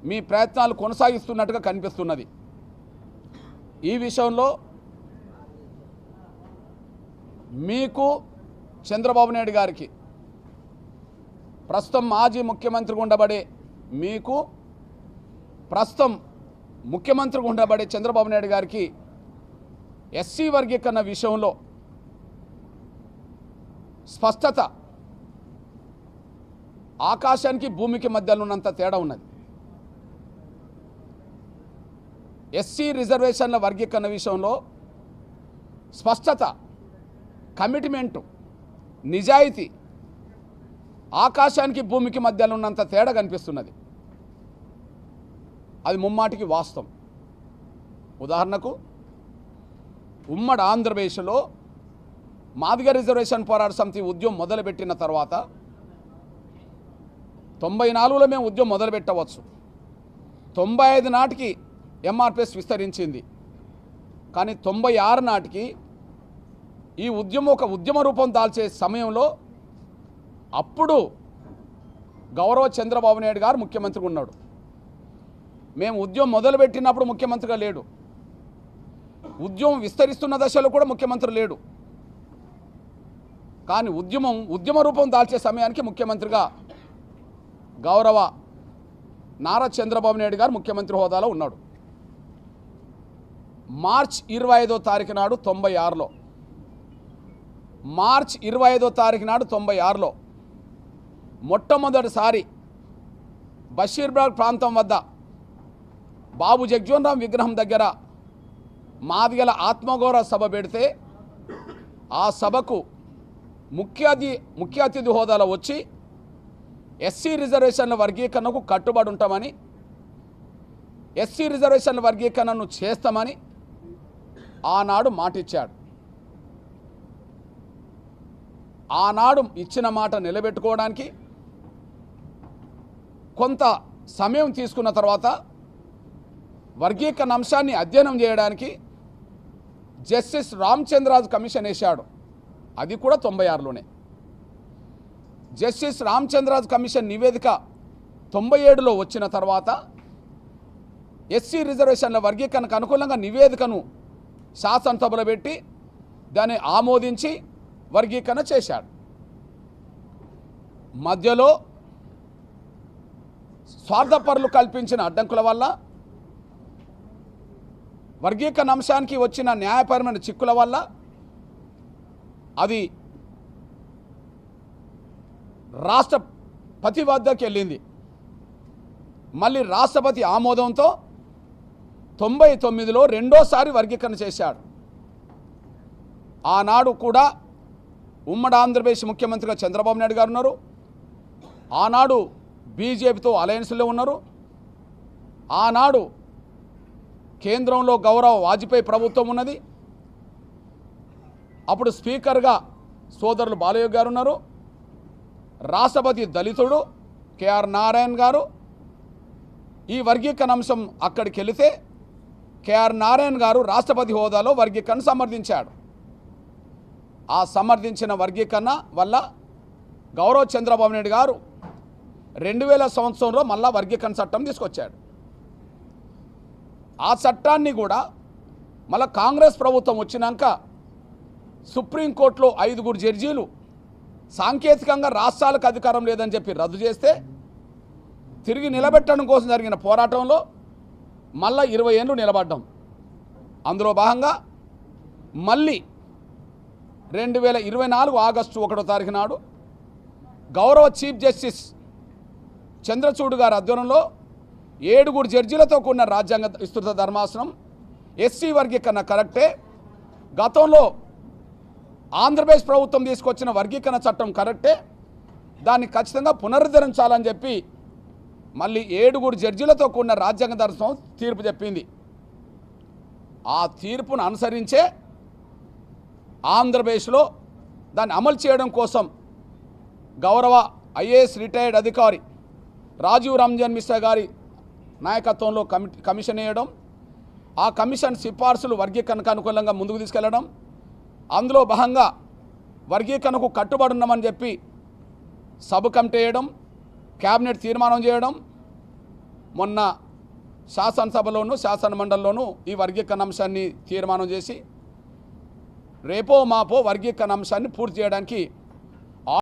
మీ ప్రయత్నాలు కొనసాగిస్తున్నట్టుగా కనిపిస్తున్నది. ఈ విషయంలో మీకు చంద్రబాబు నాయుడు గారికి, ప్రస్తుతం మాజీ ముఖ్యమంత్రిగా ఉండబడే మీకు, ప్రస్తుతం ముఖ్యమంత్రిగా ఉండబడే చంద్రబాబు నాయుడు గారికి ఎస్సీ వర్గీకరణ విషయంలో స్పష్టత ఆకాశానికి భూమికి మధ్యలో ఉన్నంత తేడా ఉన్నది. ఎస్సీ రిజర్వేషన్ల వర్గీకరణ విషయంలో స్పష్టత, కమిట్మెంటు, నిజాయితీ ఆకాశానికి భూమికి మధ్యలో ఉన్నంత తేడా కనిపిస్తున్నది. అది ముమ్మాటికి వాస్తవం. ఉదాహరణకు ఉమ్మడి ఆంధ్రప్రదేశ్లో మాదిగ రిజర్వేషన్ పోరాట సమితి ఉద్యమం మొదలుపెట్టిన తర్వాత 94లో మేము ఉద్యమం మొదలుపెట్టవచ్చు. 95 నాటికి ఎంఆర్పిఎస్ విస్తరించింది. కానీ 96 నాటికి ఈ ఉద్యమం ఒక ఉద్యమ రూపం దాల్చే సమయంలో అప్పుడు గౌరవ చంద్రబాబు నాయుడు గారు ముఖ్యమంత్రిగా ఉన్నాడు. మేము ఉద్యమం మొదలుపెట్టినప్పుడు ముఖ్యమంత్రిగా లేడు. ఉద్యమం విస్తరిస్తున్న దశలో కూడా ముఖ్యమంత్రి లేడు. కానీ ఉద్యమ రూపం దాల్చే సమయానికి ముఖ్యమంత్రిగా గౌరవ నారా చంద్రబాబు నాయుడు గారు ముఖ్యమంత్రి హోదాలో ఉన్నాడు. మార్చ్ 25వ తారీఖు నాడు 96లో, మార్చ్ 25వ తారీఖు నాడు 96లో మొట్టమొదటిసారి బషీర్బాగ్ ప్రాంతం వద్ద బాబు జగ్జీవన్ రామ్ విగ్రహం దగ్గర మాదిగల ఆత్మగౌరవ సభ పెడితే ఆ సభకు ముఖ్య అతిథి హోదాలో వచ్చి ఎస్సీ రిజర్వేషన్ల వర్గీకరణకు కట్టుబడి ఉంటామని, ఎస్సీ రిజర్వేషన్ల వర్గీకరణను చేస్తామని ఆనాడు మాటిచ్చాడు. ఆనాడు ఇచ్చిన మాట నిలబెట్టుకోవడానికి కొంత సమయం తీసుకున్న తర్వాత వర్గీకరణ అంశాన్ని అధ్యయనం చేయడానికి జస్టిస్ రామచంద్రరాజు కమిషన్ వేశాడు. అది కూడా 96లోనే. జస్టిస్ రామచంద్రరాజు కమిషన్ నివేదిక 97లో వచ్చిన తర్వాత ఎస్సీ రిజర్వేషన్ల వర్గీకరణకు అనుకూలంగా నివేదికను శాసనసభలో పెట్టి దాన్ని ఆమోదించి వర్గీకరణ చేశాడు. మధ్యలో స్వార్థపరులు కల్పించిన అడ్డంకుల వల్ల, వర్గీకరణ అంశానికి వచ్చిన న్యాయపరమైన చిక్కుల వల్ల అది రాష్ట్రపతి వద్దకు వెళ్ళింది. మళ్ళీ రాష్ట్రపతి ఆమోదంతో 99లో రెండోసారి వర్గీకరణ చేశాడు. ఆనాడు కూడా ఉమ్మడి ఆంధ్రప్రదేశ్ ముఖ్యమంత్రిగా చంద్రబాబు నాయుడు గారు ఉన్నారు. ఆనాడు బీజేపీతో అలయన్స్లో ఉన్నారు. ఆనాడు కేంద్రంలో గౌరవ వాజ్పేయి ప్రభుత్వం ఉన్నది. అప్పుడు స్పీకర్గా సోదరులు బాలయ్య గారు ఉన్నారు. రాష్ట్రపతి దళితుడు కేఆర్ నారాయణ గారు. ఈ వర్గీకరణ అంశం అక్కడికి వెళితే కేఆర్ నారాయణ గారు రాష్ట్రపతి హోదాలో వర్గీకరణ సమర్థించాడు. ఆ సమర్థించిన వర్గీకరణ వల్ల గౌరవ చంద్రబాబు నాయుడు గారు 2000 సంవత్సరంలో మళ్ళా వర్గీకరణ చట్టం తీసుకొచ్చాడు. ఆ చట్టాన్ని కూడా మళ్ళా కాంగ్రెస్ ప్రభుత్వం వచ్చినాక సుప్రీంకోర్టులో 5 జడ్జీలు సాంకేతికంగా రాష్ట్రాలకు అధికారం లేదని చెప్పి రద్దు చేస్తే తిరిగి నిలబెట్టడం కోసం జరిగిన పోరాటంలో మళ్ళా 20 ఏళ్ళు నిలబడ్డాం. అందులో భాగంగా మళ్ళీ 2024 ఆగస్టు 1వ తారీఖు నాడు గౌరవ చీఫ్ జస్టిస్ చంద్రచూడ్ గారి ఆధ్వర్యంలో 7 జడ్జీలతో కూడిన రాజ్యాంగ విస్తృత ధర్మాసనం ఎస్సీ వర్గీకరణ కరెక్టే, గతంలో ఆంధ్రప్రదేశ్ ప్రభుత్వం తీసుకొచ్చిన వర్గీకరణ చట్టం కరెక్టే, దాన్ని ఖచ్చితంగా పునరుద్ధరించాలని చెప్పి మళ్ళీ 7 జడ్జీలతో కూడిన రాజ్యాంగ ధర్మాసనం తీర్పు చెప్పింది. ఆ తీర్పును అనుసరించే ఆంధ్రప్రదేశ్లో దాన్ని అమలు చేయడం కోసం గౌరవ ఐఏఎస్ రిటైర్డ్ అధికారి రాజీవ్ రంజన్ మిశ్రా గారి నాయకత్వంలో కమిషన్ వేయడం, ఆ కమిషన్ సిఫార్సులు వర్గీకరణకు అనుకూలంగా ముందుకు తీసుకెళ్లడం, అందులో భాగంగా వర్గీకరణకు కట్టుబడి ఉన్నామని చెప్పి సబ్ కమిటీ వేయడం, క్యాబినెట్ తీర్మానం చేయడం, మొన్న శాసనసభలోను శాసనమండలిలోనూ ఈ వర్గీకరణ అంశాన్ని తీర్మానం చేసి రేపో మాపో వర్గీకరణ అంశాన్ని పూర్తి చేయడానికి